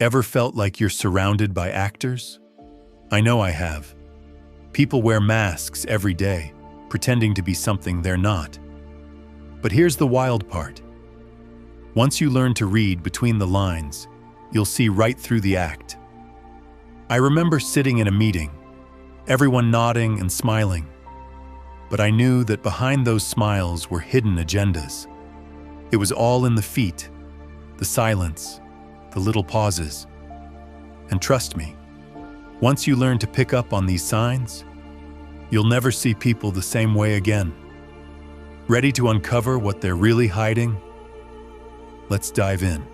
Ever felt like you're surrounded by actors? I know I have. People wear masks every day, pretending to be something they're not. But here's the wild part. Once you learn to read between the lines, you'll see right through the act. I remember sitting in a meeting, everyone nodding and smiling. But I knew that behind those smiles were hidden agendas. It was all in the feet, the silence, the little pauses. And trust me, once you learn to pick up on these signs, you'll never see people the same way again. Ready to uncover what they're really hiding? Let's dive in.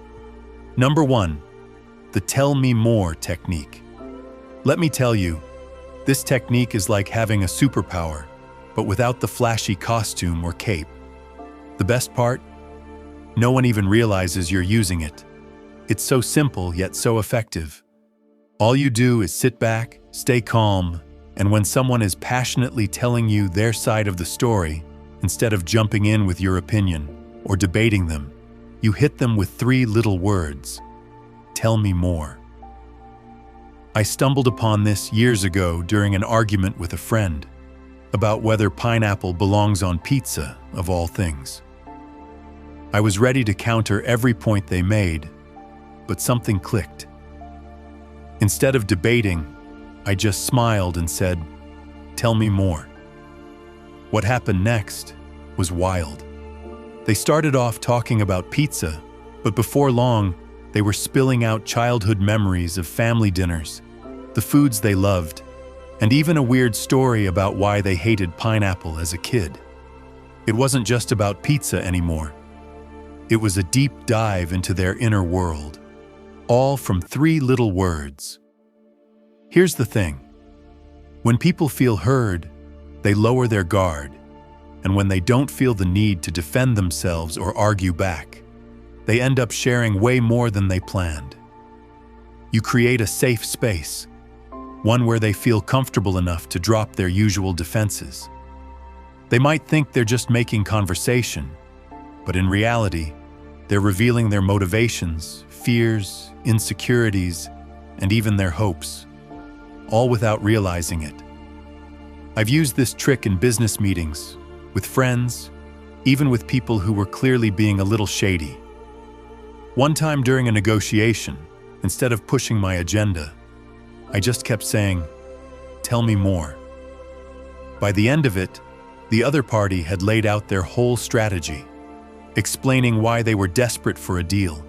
Number 1, the tell me more technique. Let me tell you, this technique is like having a superpower, but without the flashy costume or cape. The best part? No one even realizes you're using it. It's so simple yet so effective. All you do is sit back, stay calm, and when someone is passionately telling you their side of the story, instead of jumping in with your opinion or debating them, you hit them with 3 little words. Tell me more. I stumbled upon this years ago during an argument with a friend about whether pineapple belongs on pizza, of all things. I was ready to counter every point they made, but something clicked. Instead of debating, I just smiled and said, "Tell me more." What happened next was wild. They started off talking about pizza, but before long, they were spilling out childhood memories of family dinners, the foods they loved, and even a weird story about why they hated pineapple as a kid. It wasn't just about pizza anymore. It was a deep dive into their inner world, all from 3 little words. Here's the thing. When people feel heard, they lower their guard, and when they don't feel the need to defend themselves or argue back, they end up sharing way more than they planned. You create a safe space, one where they feel comfortable enough to drop their usual defenses. They might think they're just making conversation, but in reality, they're revealing their motivations, fears, insecurities, and even their hopes, all without realizing it. I've used this trick in business meetings, with friends, even with people who were clearly being a little shady. One time during a negotiation, instead of pushing my agenda, I just kept saying, "Tell me more." By the end of it, the other party had laid out their whole strategy, explaining why they were desperate for a deal.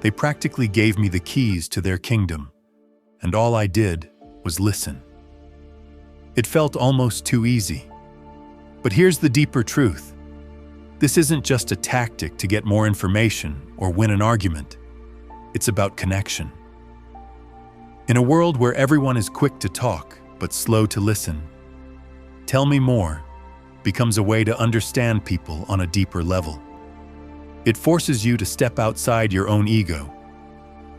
They practically gave me the keys to their kingdom, and all I did was listen. It felt almost too easy. But here's the deeper truth. This isn't just a tactic to get more information or win an argument. It's about connection. In a world where everyone is quick to talk but slow to listen, tell me more becomes a way to understand people on a deeper level. It forces you to step outside your own ego,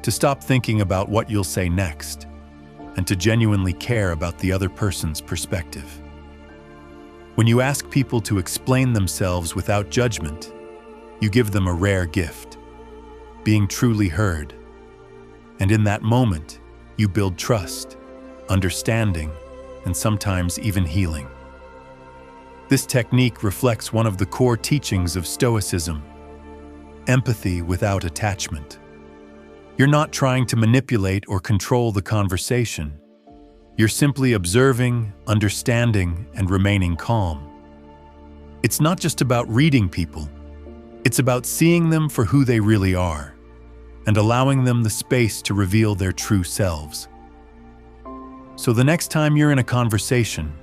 to stop thinking about what you'll say next, and to genuinely care about the other person's perspective. When you ask people to explain themselves without judgment, you give them a rare gift, being truly heard. And in that moment, you build trust, understanding, and sometimes even healing. This technique reflects one of the core teachings of Stoicism: empathy without attachment. You're not trying to manipulate or control the conversation. You're simply observing, understanding, and remaining calm. It's not just about reading people. It's about seeing them for who they really are and allowing them the space to reveal their true selves. So the next time you're in a conversation,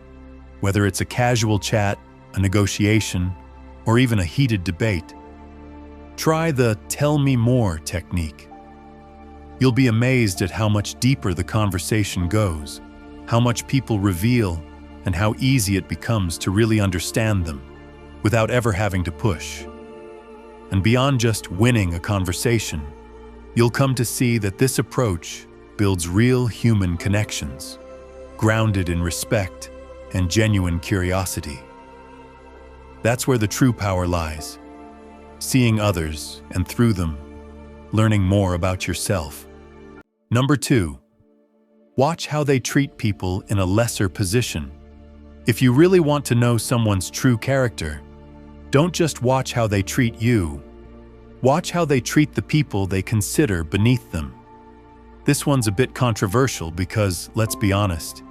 whether it's a casual chat, a negotiation, or even a heated debate, try the "tell me more" technique. You'll be amazed at how much deeper the conversation goes, how much people reveal, and how easy it becomes to really understand them without ever having to push. And beyond just winning a conversation, you'll come to see that this approach builds real human connections, grounded in respect and genuine curiosity. That's where the true power lies, seeing others and through them, learning more about yourself. Number 2. Watch how they treat people in a lesser position. If you really want to know someone's true character, don't just watch how they treat you. Watch how they treat the people they consider beneath them. This one's a bit controversial because, let's be honest,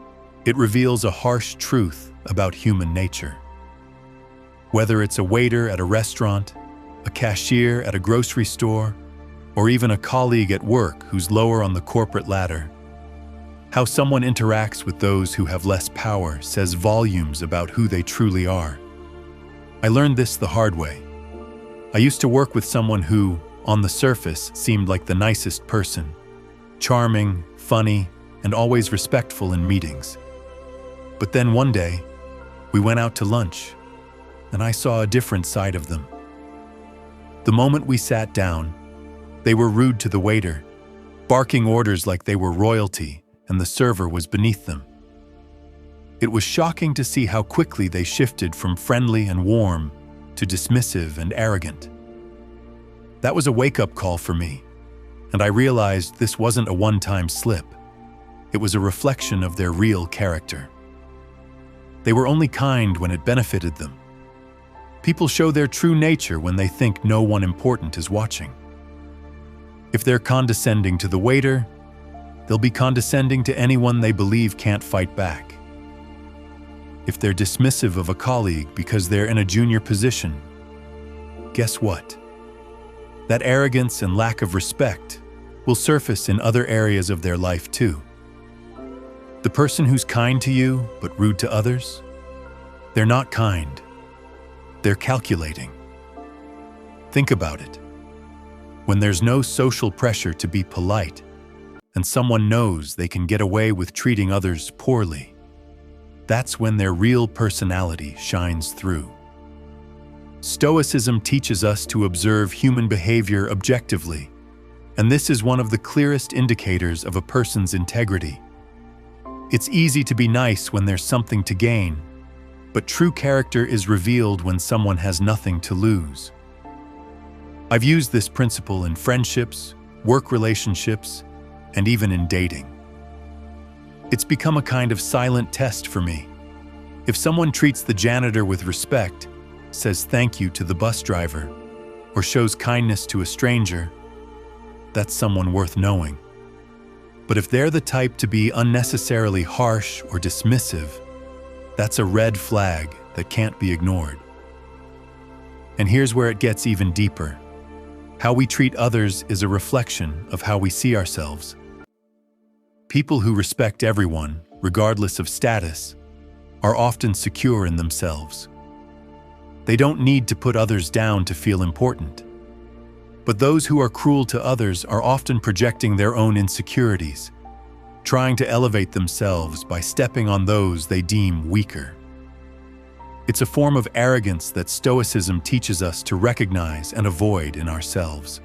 it reveals a harsh truth about human nature. Whether it's a waiter at a restaurant, a cashier at a grocery store, or even a colleague at work who's lower on the corporate ladder, how someone interacts with those who have less power says volumes about who they truly are. I learned this the hard way. I used to work with someone who, on the surface, seemed like the nicest person, charming, funny, and always respectful in meetings. But then one day, we went out to lunch, and I saw a different side of them. The moment we sat down, they were rude to the waiter, barking orders like they were royalty, and the server was beneath them. It was shocking to see how quickly they shifted from friendly and warm to dismissive and arrogant. That was a wake-up call for me, and I realized this wasn't a one-time slip. It was a reflection of their real character. They were only kind when it benefited them. People show their true nature when they think no one important is watching. If they're condescending to the waiter, they'll be condescending to anyone they believe can't fight back. If they're dismissive of a colleague because they're in a junior position, guess what? That arrogance and lack of respect will surface in other areas of their life too. The person who's kind to you but rude to others, they're not kind. They're calculating. Think about it. When there's no social pressure to be polite, and someone knows they can get away with treating others poorly, that's when their real personality shines through. Stoicism teaches us to observe human behavior objectively, and this is one of the clearest indicators of a person's integrity. It's easy to be nice when there's something to gain, but true character is revealed when someone has nothing to lose. I've used this principle in friendships, work relationships, and even in dating. It's become a kind of silent test for me. If someone treats the janitor with respect, says thank you to the bus driver, or shows kindness to a stranger, that's someone worth knowing. But if they're the type to be unnecessarily harsh or dismissive, that's a red flag that can't be ignored. And here's where it gets even deeper. How we treat others is a reflection of how we see ourselves. People who respect everyone, regardless of status, are often secure in themselves. They don't need to put others down to feel important. But those who are cruel to others are often projecting their own insecurities, trying to elevate themselves by stepping on those they deem weaker. It's a form of arrogance that Stoicism teaches us to recognize and avoid in ourselves.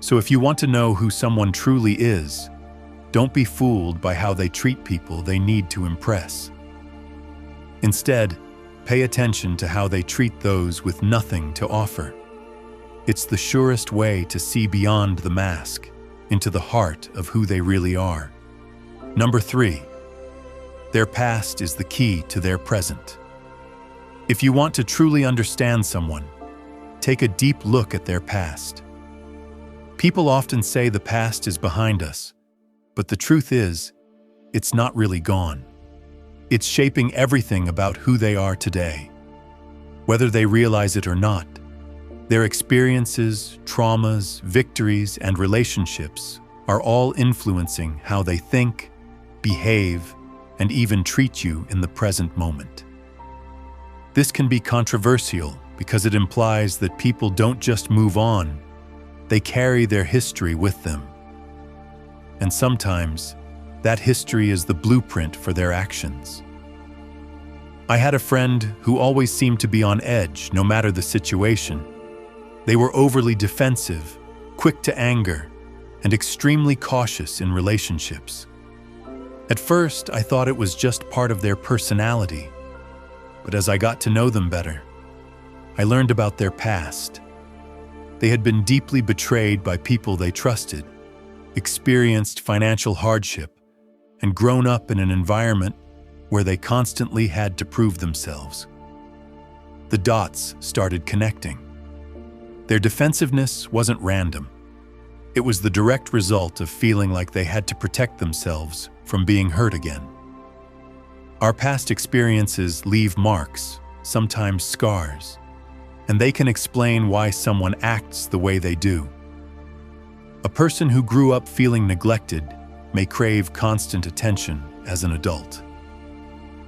So if you want to know who someone truly is, don't be fooled by how they treat people they need to impress. Instead, pay attention to how they treat those with nothing to offer. It's the surest way to see beyond the mask, into the heart of who they really are. Number 3, their past is the key to their present. If you want to truly understand someone, take a deep look at their past. People often say the past is behind us, but the truth is, it's not really gone. It's shaping everything about who they are today. Whether they realize it or not, their experiences, traumas, victories, and relationships are all influencing how they think, behave, and even treat you in the present moment. This can be controversial because it implies that people don't just move on, they carry their history with them. And sometimes, that history is the blueprint for their actions. I had a friend who always seemed to be on edge no matter the situation. They were overly defensive, quick to anger, and extremely cautious in relationships. At first, I thought it was just part of their personality, but as I got to know them better, I learned about their past. They had been deeply betrayed by people they trusted, experienced financial hardship, and grown up in an environment where they constantly had to prove themselves. The dots started connecting. Their defensiveness wasn't random. It was the direct result of feeling like they had to protect themselves from being hurt again. Our past experiences leave marks, sometimes scars, and they can explain why someone acts the way they do. A person who grew up feeling neglected may crave constant attention as an adult.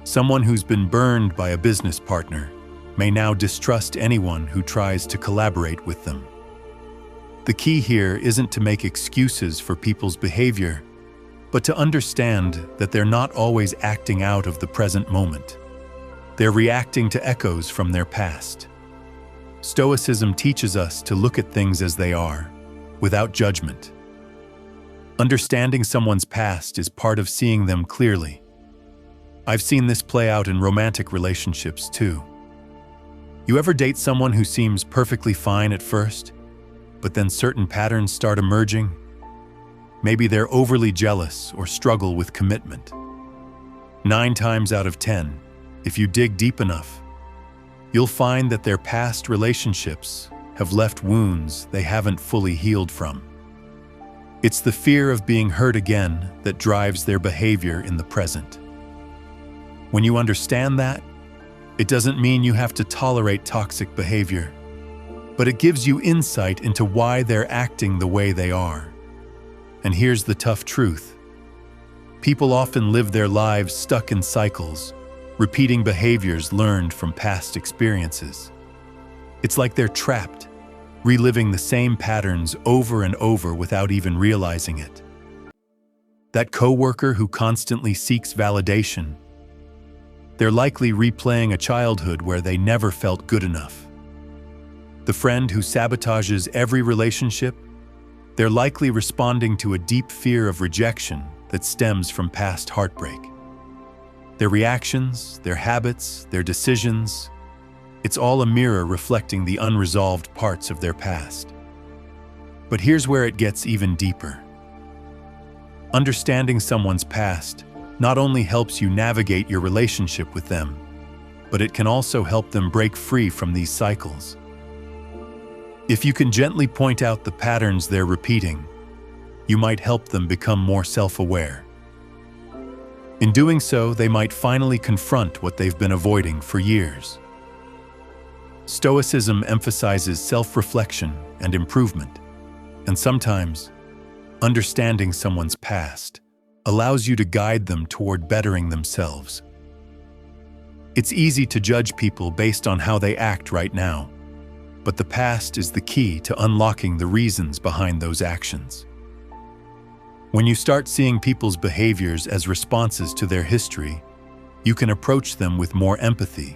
Someone who's been burned by a business partner may now distrust anyone who tries to collaborate with them. The key here isn't to make excuses for people's behavior, but to understand that they're not always acting out of the present moment. They're reacting to echoes from their past. Stoicism teaches us to look at things as they are, without judgment. Understanding someone's past is part of seeing them clearly. I've seen this play out in romantic relationships too. You ever date someone who seems perfectly fine at first, but then certain patterns start emerging? Maybe they're overly jealous or struggle with commitment. 9 times out of 10, if you dig deep enough, you'll find that their past relationships have left wounds they haven't fully healed from. It's the fear of being hurt again that drives their behavior in the present. When you understand that, it doesn't mean you have to tolerate toxic behavior, but it gives you insight into why they're acting the way they are. And here's the tough truth. People often live their lives stuck in cycles, repeating behaviors learned from past experiences. It's like they're trapped, reliving the same patterns over and over without even realizing it. That coworker who constantly seeks validation, they're likely replaying a childhood where they never felt good enough. The friend who sabotages every relationship, they're likely responding to a deep fear of rejection that stems from past heartbreak. Their reactions, their habits, their decisions, it's all a mirror reflecting the unresolved parts of their past. But here's where it gets even deeper. Understanding someone's past not only helps you navigate your relationship with them, but it can also help them break free from these cycles. If you can gently point out the patterns they're repeating, you might help them become more self-aware. In doing so, they might finally confront what they've been avoiding for years. Stoicism emphasizes self-reflection and improvement, and sometimes, understanding someone's past allows you to guide them toward bettering themselves. It's easy to judge people based on how they act right now, but the past is the key to unlocking the reasons behind those actions. When you start seeing people's behaviors as responses to their history, you can approach them with more empathy,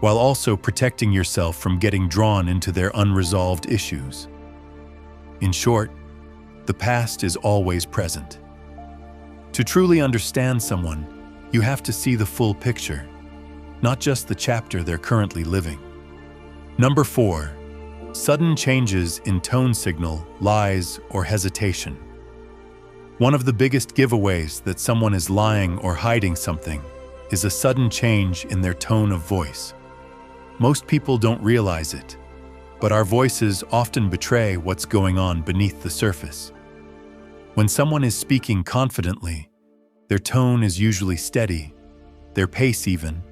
while also protecting yourself from getting drawn into their unresolved issues. In short, the past is always present. To truly understand someone, you have to see the full picture, not just the chapter they're currently living. Number 4, sudden changes in tone signal, lies, or hesitation. One of the biggest giveaways that someone is lying or hiding something is a sudden change in their tone of voice. Most people don't realize it, but our voices often betray what's going on beneath the surface. When someone is speaking confidently, their tone is usually steady, their pace even,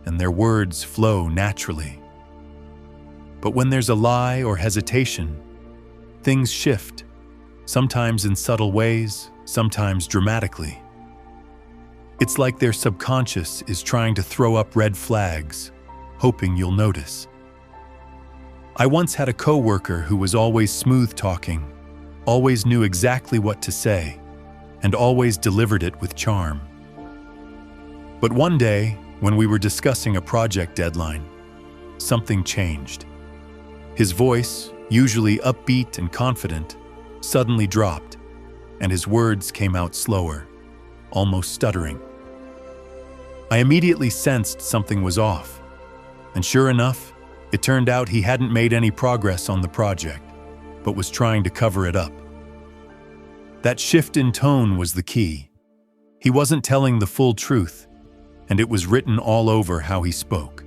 and their words flow naturally. But when there's a lie or hesitation, things shift, sometimes in subtle ways, sometimes dramatically. It's like their subconscious is trying to throw up red flags, hoping you'll notice. I once had a coworker who was always smooth-talking, always knew exactly what to say, and always delivered it with charm. But one day, when we were discussing a project deadline, something changed. His voice, usually upbeat and confident, suddenly dropped, and his words came out slower, almost stuttering. I immediately sensed something was off, and sure enough, it turned out he hadn't made any progress on the project, but was trying to cover it up. That shift in tone was the key. He wasn't telling the full truth, and it was written all over how he spoke.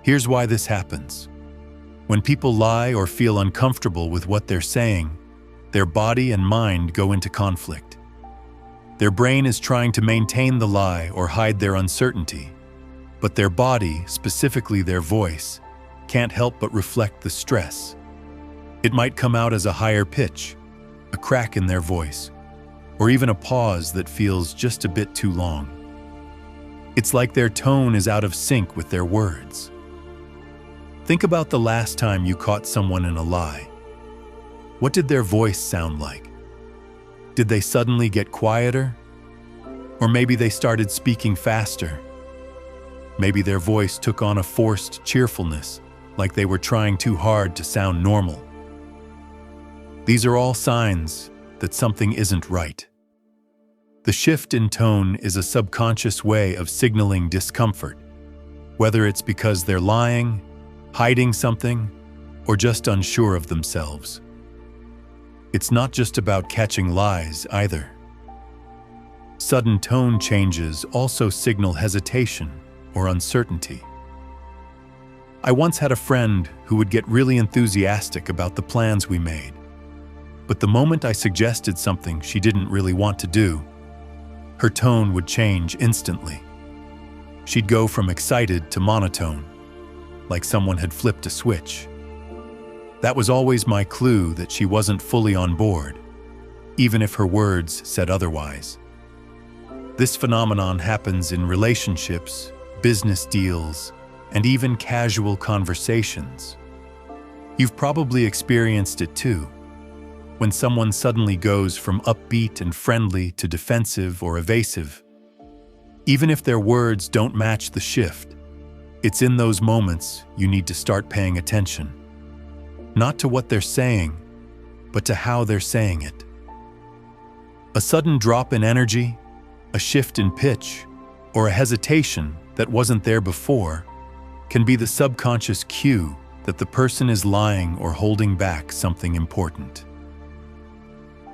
Here's why this happens. When people lie or feel uncomfortable with what they're saying, their body and mind go into conflict. Their brain is trying to maintain the lie or hide their uncertainty, but their body, specifically their voice, can't help but reflect the stress. It might come out as a higher pitch, a crack in their voice, or even a pause that feels just a bit too long. It's like their tone is out of sync with their words. Think about the last time you caught someone in a lie. What did their voice sound like? Did they suddenly get quieter? Or maybe they started speaking faster? Maybe their voice took on a forced cheerfulness, like they were trying too hard to sound normal. These are all signs that something isn't right. The shift in tone is a subconscious way of signaling discomfort, whether it's because they're lying, hiding something, or just unsure of themselves. It's not just about catching lies either. Sudden tone changes also signal hesitation or uncertainty. I once had a friend who would get really enthusiastic about the plans we made, but the moment I suggested something she didn't really want to do, her tone would change instantly. She'd go from excited to monotone, like someone had flipped a switch. That was always my clue that she wasn't fully on board, even if her words said otherwise. This phenomenon happens in relationships, business deals, and even casual conversations. You've probably experienced it too, when someone suddenly goes from upbeat and friendly to defensive or evasive. Even if their words don't match the shift, it's in those moments you need to start paying attention. Not to what they're saying, but to how they're saying it. A sudden drop in energy, a shift in pitch, or a hesitation that wasn't there before can be the subconscious cue that the person is lying or holding back something important.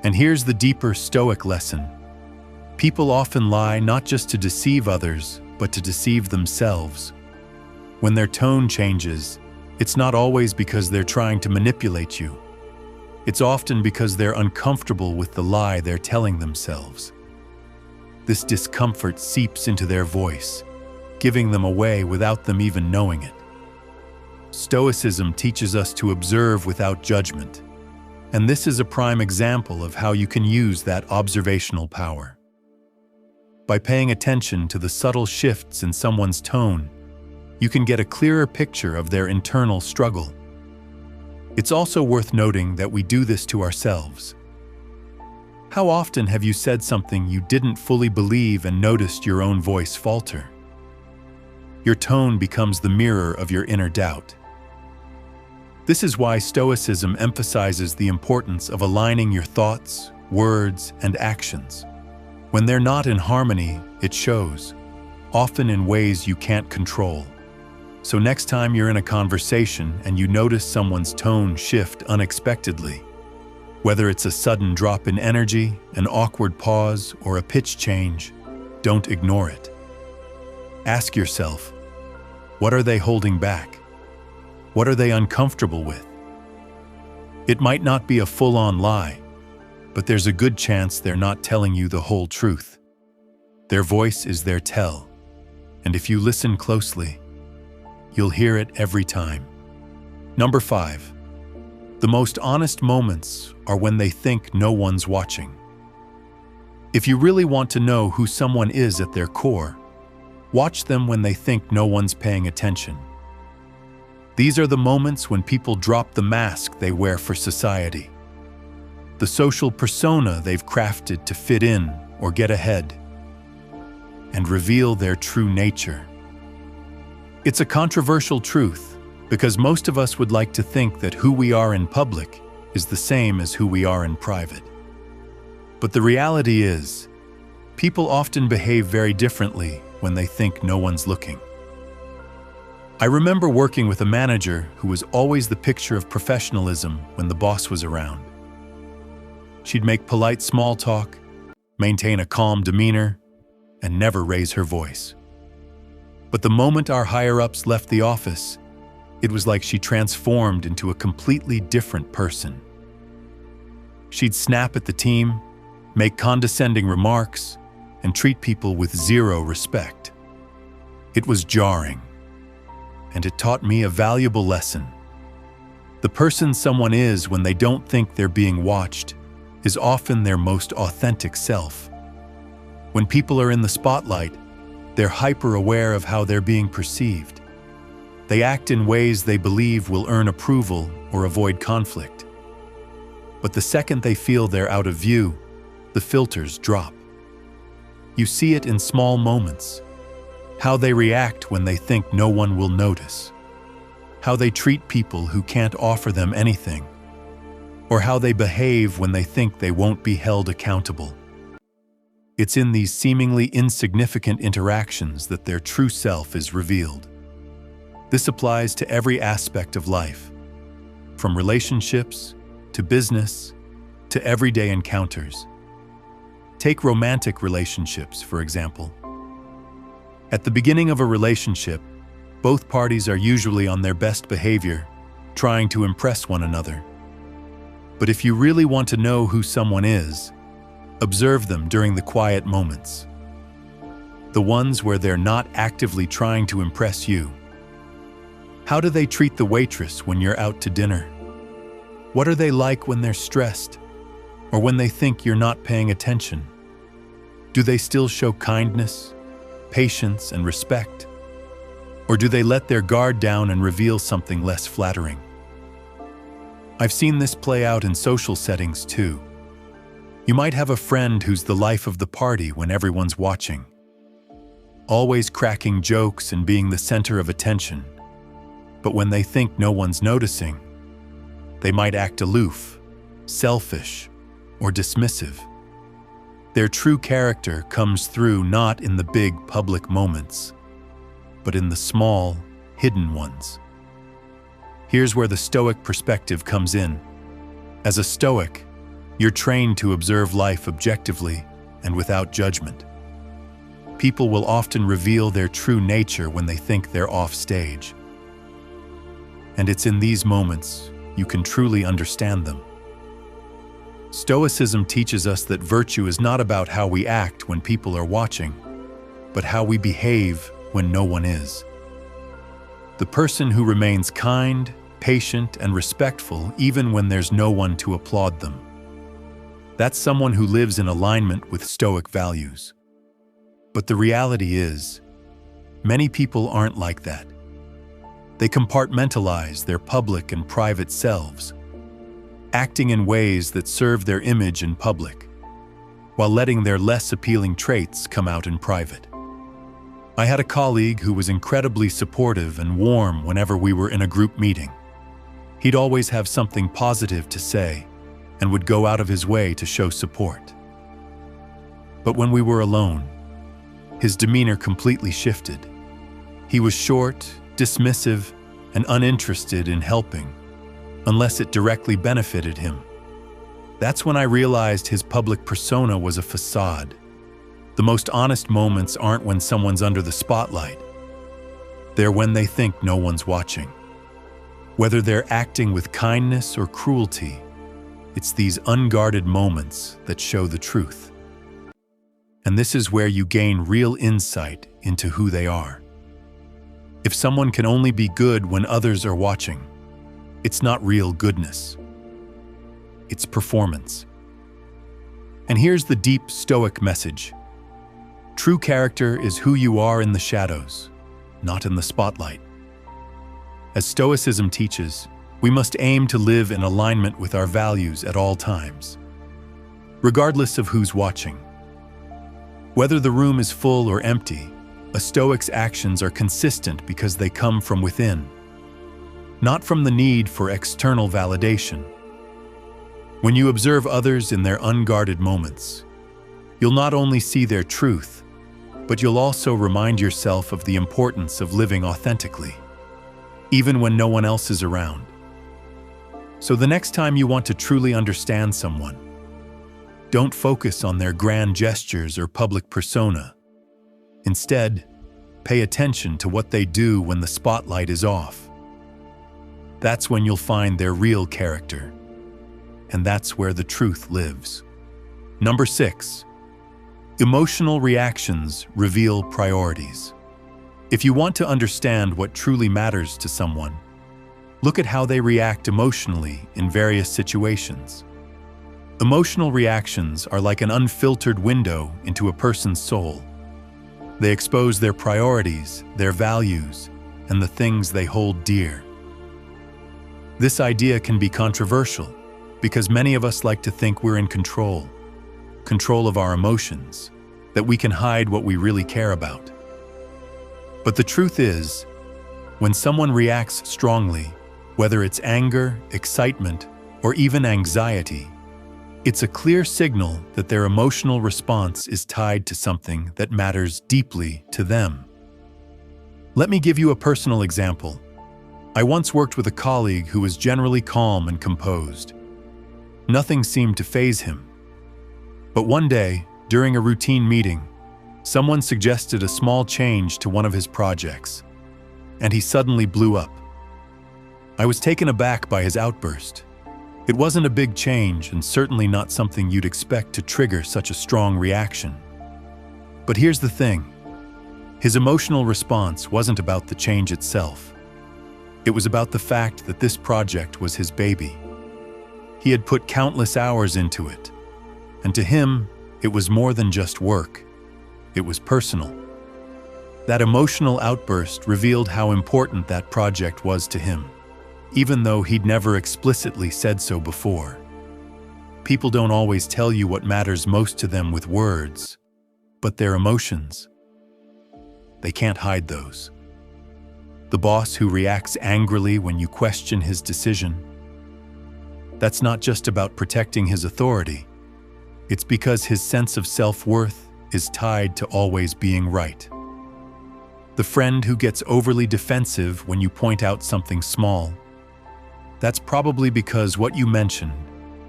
And here's the deeper Stoic lesson. People often lie not just to deceive others, but to deceive themselves. When their tone changes, it's not always because they're trying to manipulate you. It's often because they're uncomfortable with the lie they're telling themselves. This discomfort seeps into their voice, giving them away without them even knowing it. Stoicism teaches us to observe without judgment, and this is a prime example of how you can use that observational power. By paying attention to the subtle shifts in someone's tone, you can get a clearer picture of their internal struggle. It's also worth noting that we do this to ourselves. How often have you said something you didn't fully believe and noticed your own voice falter? Your tone becomes the mirror of your inner doubt. This is why Stoicism emphasizes the importance of aligning your thoughts, words, and actions. When they're not in harmony, it shows, often in ways you can't control. So next time you're in a conversation and you notice someone's tone shift unexpectedly, whether it's a sudden drop in energy, an awkward pause, or a pitch change, don't ignore it. Ask yourself, what are they holding back? What are they uncomfortable with? It might not be a full-on lie, but there's a good chance they're not telling you the whole truth. Their voice is their tell, and if you listen closely, you'll hear it every time. Number 5. The most honest moments are when they think no one's watching. If you really want to know who someone is at their core, watch them when they think no one's paying attention. These are the moments when people drop the mask they wear for society, the social persona they've crafted to fit in or get ahead, and reveal their true nature. It's a controversial truth, because most of us would like to think that who we are in public is the same as who we are in private. But the reality is, people often behave very differently when they think no one's looking. I remember working with a manager who was always the picture of professionalism when the boss was around. She'd make polite small talk, maintain a calm demeanor, and never raise her voice. But the moment our higher-ups left the office, it was like she transformed into a completely different person. She'd snap at the team, make condescending remarks, and treat people with zero respect. It was jarring, and it taught me a valuable lesson. The person someone is when they don't think they're being watched is often their most authentic self. When people are in the spotlight, they're hyper-aware of how they're being perceived. They act in ways they believe will earn approval or avoid conflict. But the second they feel they're out of view, the filters drop. You see it in small moments. How they react when they think no one will notice. How they treat people who can't offer them anything. Or how they behave when they think they won't be held accountable. It's in these seemingly insignificant interactions that their true self is revealed. This applies to every aspect of life, from relationships to business to everyday encounters. Take romantic relationships, for example. At the beginning of a relationship, both parties are usually on their best behavior, trying to impress one another. But if you really want to know who someone is, observe them during the quiet moments. The ones where they're not actively trying to impress you. How do they treat the waitress when you're out to dinner? What are they like when they're stressed, or when they think you're not paying attention? Do they still show kindness, patience, and respect? Or do they let their guard down and reveal something less flattering? I've seen this play out in social settings too. You might have a friend who's the life of the party when everyone's watching, always cracking jokes and being the center of attention. But when they think no one's noticing, they might act aloof, selfish, or dismissive. Their true character comes through not in the big public moments, but in the small, hidden ones. Here's where the Stoic perspective comes in. As a Stoic, you're trained to observe life objectively and without judgment. People will often reveal their true nature when they think they're off stage. And it's in these moments you can truly understand them. Stoicism teaches us that virtue is not about how we act when people are watching, but how we behave when no one is. The person who remains kind, patient, and respectful even when there's no one to applaud them. That's someone who lives in alignment with Stoic values. But the reality is, many people aren't like that. They compartmentalize their public and private selves, acting in ways that serve their image in public, while letting their less appealing traits come out in private. I had a colleague who was incredibly supportive and warm whenever we were in a group meeting. He'd always have something positive to say and would go out of his way to show support. But when we were alone, his demeanor completely shifted. He was short, dismissive, and uninterested in helping, unless it directly benefited him. That's when I realized his public persona was a facade. The most honest moments aren't when someone's under the spotlight. They're when they think no one's watching. Whether they're acting with kindness or cruelty, it's these unguarded moments that show the truth. And this is where you gain real insight into who they are. If someone can only be good when others are watching, it's not real goodness. It's performance. And here's the deep Stoic message. True character is who you are in the shadows, not in the spotlight. As Stoicism teaches, we must aim to live in alignment with our values at all times, regardless of who's watching. Whether the room is full or empty, a Stoic's actions are consistent because they come from within, not from the need for external validation. When you observe others in their unguarded moments, you'll not only see their truth, but you'll also remind yourself of the importance of living authentically, even when no one else is around. So the next time you want to truly understand someone, Don't focus on their grand gestures or public persona. Instead, pay attention to what they do when the spotlight is off. That's when you'll find their real character, and that's where the truth lives. Number 6. Emotional reactions reveal priorities. If you want to understand what truly matters to someone, look at how they react emotionally in various situations. Emotional reactions are like an unfiltered window into a person's soul. They expose their priorities, their values, and the things they hold dear. This idea can be controversial because many of us like to think we're in control of our emotions, that we can hide what we really care about. But the truth is, when someone reacts strongly, whether it's anger, excitement, or even anxiety, it's a clear signal that their emotional response is tied to something that matters deeply to them. Let me give you a personal example. I once worked with a colleague who was generally calm and composed. Nothing seemed to faze him. But one day, during a routine meeting, someone suggested a small change to one of his projects, and he suddenly blew up. I was taken aback by his outburst. It wasn't a big change and certainly not something you'd expect to trigger such a strong reaction. But here's the thing. His emotional response wasn't about the change itself. It was about the fact that this project was his baby. He had put countless hours into it, and to him, it was more than just work. It was personal. That emotional outburst revealed how important that project was to him, even though he'd never explicitly said so before. People don't always tell you what matters most to them with words, but their emotions. They can't hide those. The boss who reacts angrily when you question his decision, that's not just about protecting his authority. It's because his sense of self-worth is tied to always being right. The friend who gets overly defensive when you point out something small, that's probably because what you mentioned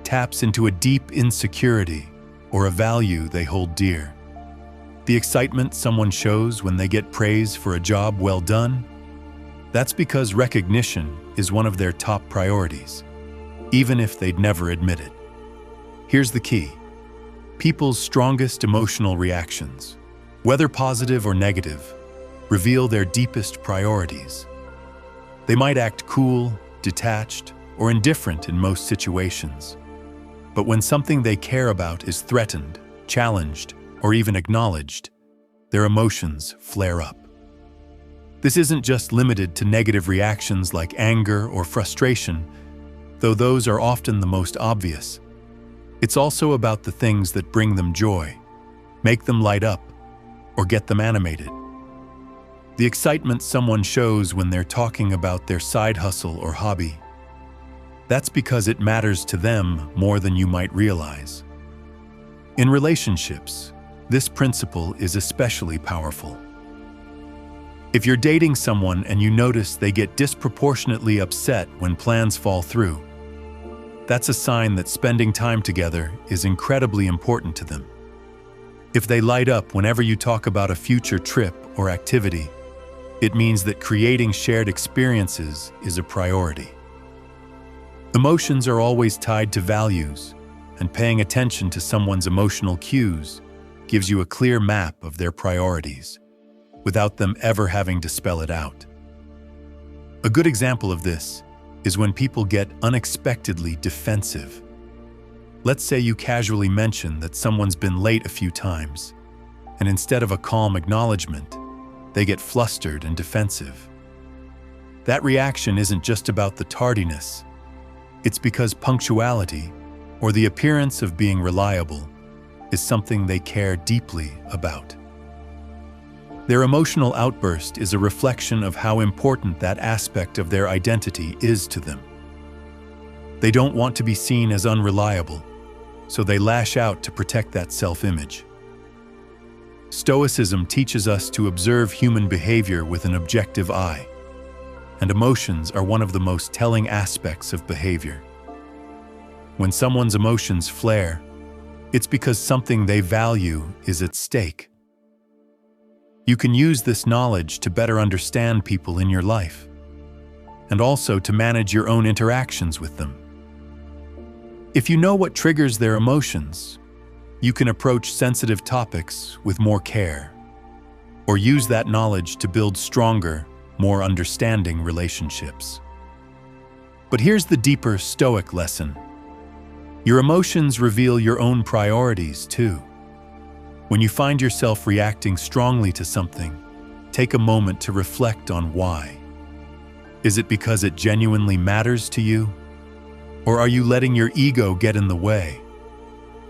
taps into a deep insecurity or a value they hold dear. The excitement someone shows when they get praise for a job well done, that's because recognition is one of their top priorities, even if they'd never admit it. Here's the key. People's strongest emotional reactions, whether positive or negative, reveal their deepest priorities. They might act cool, detached, or indifferent in most situations. But when something they care about is threatened, challenged, or even acknowledged, their emotions flare up. This isn't just limited to negative reactions like anger or frustration, though those are often the most obvious. It's also about the things that bring them joy, make them light up, or get them animated. The excitement someone shows when they're talking about their side hustle or hobby, that's because it matters to them more than you might realize. In relationships, this principle is especially powerful. If you're dating someone and you notice they get disproportionately upset when plans fall through, that's a sign that spending time together is incredibly important to them. If they light up whenever you talk about a future trip or activity, it means that creating shared experiences is a priority. Emotions are always tied to values, and paying attention to someone's emotional cues gives you a clear map of their priorities, without them ever having to spell it out. A good example of this is when people get unexpectedly defensive. Let's say you casually mention that someone's been late a few times, and instead of a calm acknowledgement, they get flustered and defensive. That reaction isn't just about the tardiness. It's because punctuality, or the appearance of being reliable, is something they care deeply about. Their emotional outburst is a reflection of how important that aspect of their identity is to them. They don't want to be seen as unreliable, so they lash out to protect that self-image. Stoicism teaches us to observe human behavior with an objective eye, and emotions are one of the most telling aspects of behavior. When someone's emotions flare, It's because something they value is at stake. You can use this knowledge to better understand people in your life, and also to manage your own interactions with them. If you know what triggers their emotions, you can approach sensitive topics with more care, or use that knowledge to build stronger, more understanding relationships. But here's the deeper Stoic lesson. Your emotions reveal your own priorities too. When you find yourself reacting strongly to something, take a moment to reflect on why. Is it because it genuinely matters to you? Or are you letting your ego get in the way?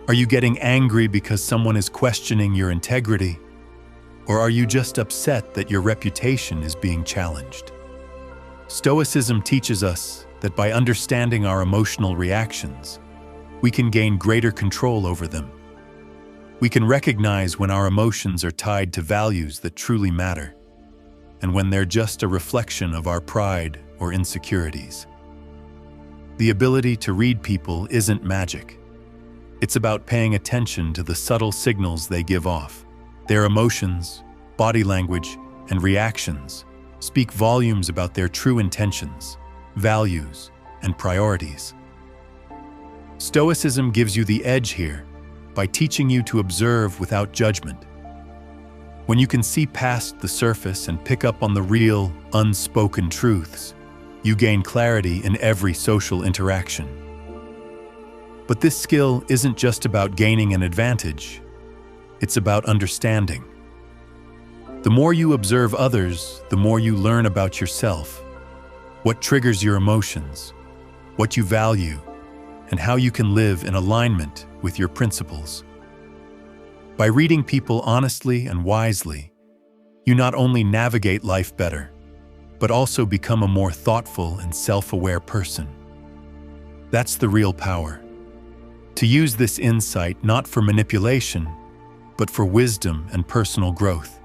Are you getting angry because someone is questioning your integrity? Or are you just upset that your reputation is being challenged? Stoicism teaches us that by understanding our emotional reactions, we can gain greater control over them. We can recognize when our emotions are tied to values that truly matter, and when they're just a reflection of our pride or insecurities. The ability to read people isn't magic. It's about paying attention to the subtle signals they give off. Their emotions, body language, and reactions speak volumes about their true intentions, values, and priorities. Stoicism gives you the edge here by teaching you to observe without judgment. When you can see past the surface and pick up on the real, unspoken truths, you gain clarity in every social interaction. But this skill isn't just about gaining an advantage, it's about understanding. The more you observe others, the more you learn about yourself, what triggers your emotions, what you value, and how you can live in alignment with your principles. By reading people honestly and wisely, you not only navigate life better, but also become a more thoughtful and self-aware person. That's the real power. To use this insight not for manipulation, but for wisdom and personal growth.